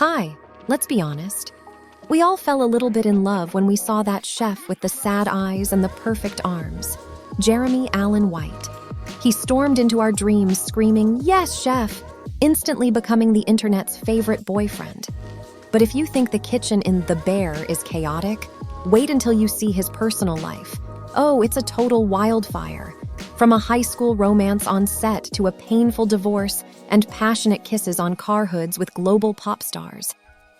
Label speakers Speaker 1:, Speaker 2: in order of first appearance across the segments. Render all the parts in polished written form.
Speaker 1: Hi, let's be honest. We all fell a little bit in love when we saw that chef with the sad eyes and the perfect arms, Jeremy Allen White. He stormed into our dreams screaming, "Yes, chef!" instantly becoming the internet's favorite boyfriend. But if you think the kitchen in The Bear is chaotic, wait until you see his personal life. Oh, it's a total wildfire. From a high school romance on set to a painful divorce and passionate kisses on car hoods with global pop stars.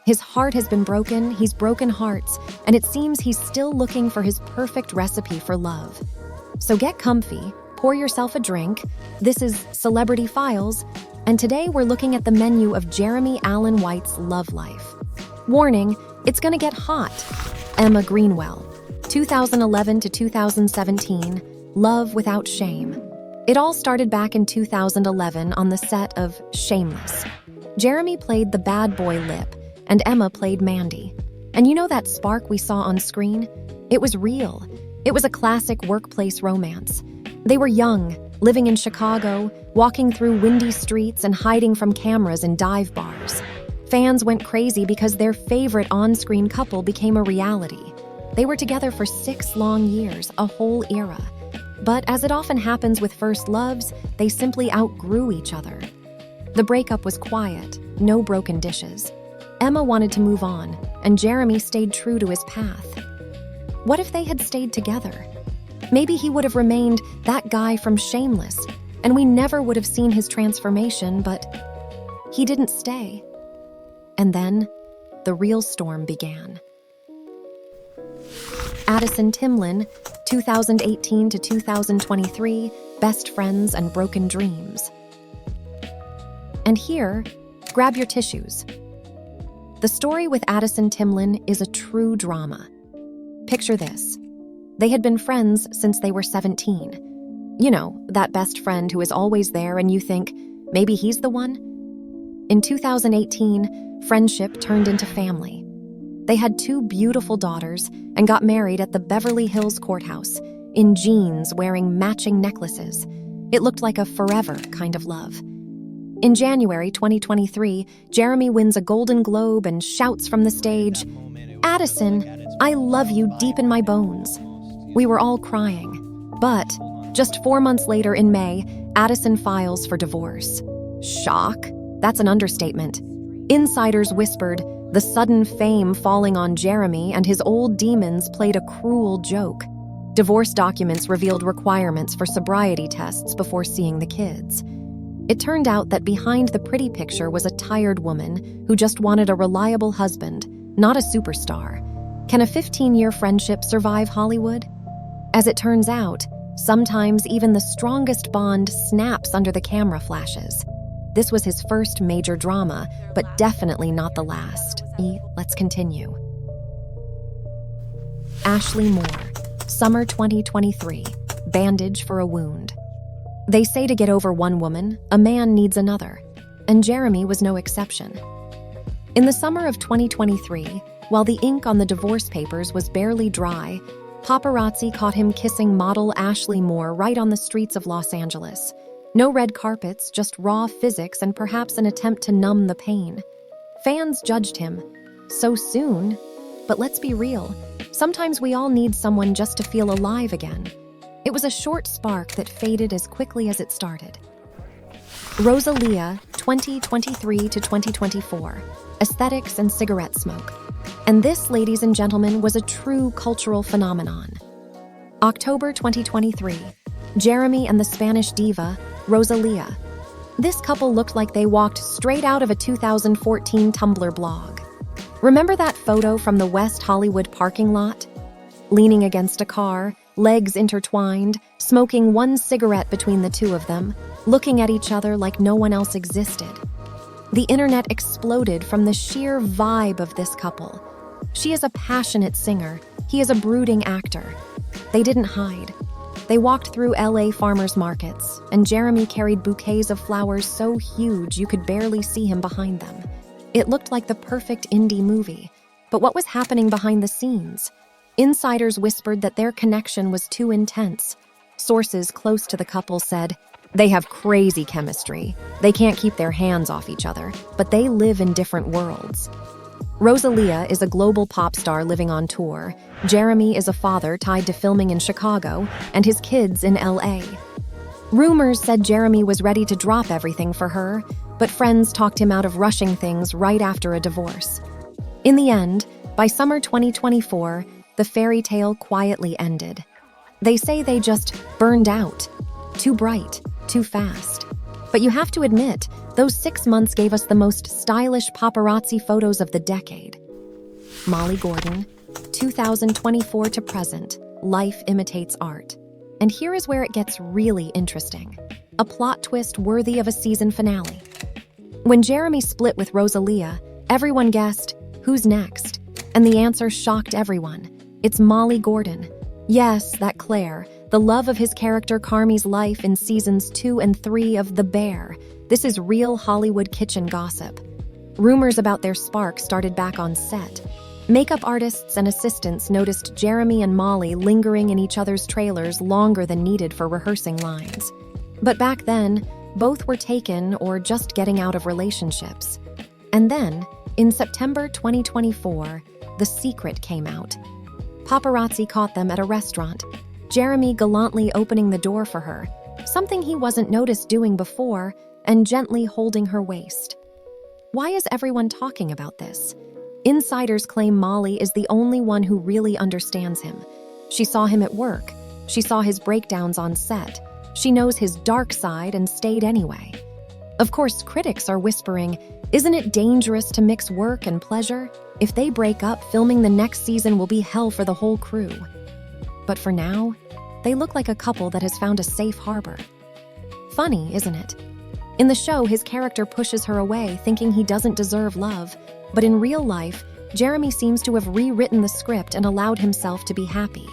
Speaker 1: His heart has been broken, he's broken hearts, and it seems he's still looking for his perfect recipe for love. So get comfy, pour yourself a drink. This is Celebrity Files, and today we're looking at the menu of Jeremy Allen White's love life. Warning, it's gonna get hot. Emma Greenwell, 2011 to 2017, Love Without Shame. It all started back in 2011 on the set of Shameless. Jeremy played the bad boy Lip, and Emma played Mandy. And you know that spark we saw on screen? It was real. It was a classic workplace romance. They were young, living in Chicago, walking through windy streets and hiding from cameras in dive bars. Fans went crazy because their favorite on-screen couple became a reality. They were together for 6 long years, a whole era. But as it often happens with first loves, they simply outgrew each other. The breakup was quiet, no broken dishes. Emma wanted to move on, and Jeremy stayed true to his path. What if they had stayed together? Maybe he would have remained that guy from Shameless, and we never would have seen his transformation, but he didn't stay. And then, the real storm began. Addison Timlin, 2018 to 2023, Best Friends and Broken Dreams. And here, grab your tissues. The story with Addison Timlin is a true drama. Picture this. They had been friends since they were 17. You know, that best friend who is always there and you think, maybe he's the one? In 2018, friendship turned into family. They had 2 beautiful daughters and got married at the Beverly Hills courthouse, in jeans wearing matching necklaces. It looked like a forever kind of love. In January 2023, Jeremy wins a Golden Globe and shouts from the stage, "Addison, I love you deep in my bones." We were all crying. But just 4 months later in May, Addison files for divorce. Shock? That's an understatement. Insiders whispered, the sudden fame falling on Jeremy and his old demons played a cruel joke. Divorce documents revealed requirements for sobriety tests before seeing the kids. It turned out that behind the pretty picture was a tired woman who just wanted a reliable husband, not a superstar. Can a 15-year friendship survive Hollywood? As it turns out, sometimes even the strongest bond snaps under the camera flashes. This was his first major drama, but definitely not the last. Let's continue. Ashley Moore, summer 2023, bandage for a wound. They say to get over one woman, a man needs another, and Jeremy was no exception. In the summer of 2023, while the ink on the divorce papers was barely dry, paparazzi caught him kissing model Ashley Moore right on the streets of Los Angeles. No red carpets, just raw physics and perhaps an attempt to numb the pain. Fans judged him. So soon? But let's be real. Sometimes we all need someone just to feel alive again. It was a short spark that faded as quickly as it started. Rosalía, 2023 to 2024, aesthetics and cigarette smoke. And this, ladies and gentlemen, was a true cultural phenomenon. October 2023, Jeremy and the Spanish diva, Rosalía. This couple looked like they walked straight out of a 2014 Tumblr blog. Remember that photo from the West Hollywood parking lot? Leaning against a car, legs intertwined, smoking one cigarette between the two of them, looking at each other like no one else existed. The internet exploded from the sheer vibe of this couple. She is a passionate singer. He is a brooding actor. They didn't hide. They walked through LA farmers markets, and Jeremy carried bouquets of flowers so huge you could barely see him behind them. It looked like the perfect indie movie. But what was happening behind the scenes? Insiders whispered that their connection was too intense. Sources close to the couple said, They have crazy chemistry. They can't keep their hands off each other, but they live in different worlds. Rosalía is a global pop star living on tour. Jeremy is a father tied to filming in Chicago, and his kids in LA. Rumors said Jeremy was ready to drop everything for her, but friends talked him out of rushing things right after a divorce. In the end, by summer 2024, the fairy tale quietly ended. They say they just burned out. Too bright, too fast. But you have to admit, those 6 months gave us the most stylish paparazzi photos of the decade. Molly Gordon, 2024 to present, life imitates art. And here is where it gets really interesting. A plot twist worthy of a season finale. When Jeremy split with Rosalía, everyone guessed, who's next? And the answer shocked everyone. It's Molly Gordon. Yes, that Claire, the love of his character Carmy's life in seasons 2 and 3 of The Bear. This is real Hollywood kitchen gossip. Rumors about their spark started back on set. Makeup artists and assistants noticed Jeremy and Molly lingering in each other's trailers longer than needed for rehearsing lines. But back then, both were taken or just getting out of relationships. And then, in September 2024, the secret came out. Paparazzi caught them at a restaurant, Jeremy gallantly opening the door for her, something he wasn't noticed doing before, and gently holding her waist. Why is everyone talking about this? Insiders claim Molly is the only one who really understands him. She saw him at work. She saw his breakdowns on set. She knows his dark side and stayed anyway. Of course, critics are whispering, isn't it dangerous to mix work and pleasure? If they break up, filming the next season will be hell for the whole crew. But for now, they look like a couple that has found a safe harbor. Funny, isn't it? In the show, his character pushes her away, thinking he doesn't deserve love. But in real life, Jeremy seems to have rewritten the script and allowed himself to be happy.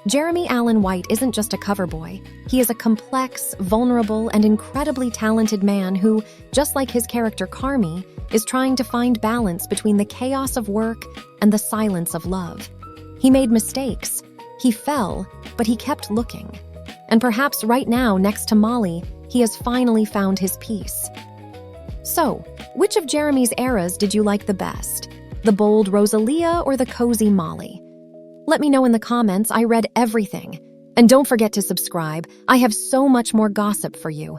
Speaker 1: Jeremy Allen White isn't just a cover boy. He is a complex, vulnerable, and incredibly talented man who, just like his character Carmy, is trying to find balance between the chaos of work and the silence of love. He made mistakes. He fell, but he kept looking. And perhaps right now, next to Molly, he has finally found his peace. So, which of Jeremy's eras did you like the best? The bold Rosalía or the cozy Molly? Let me know in the comments. I read everything. And don't forget to subscribe. I have so much more gossip for you.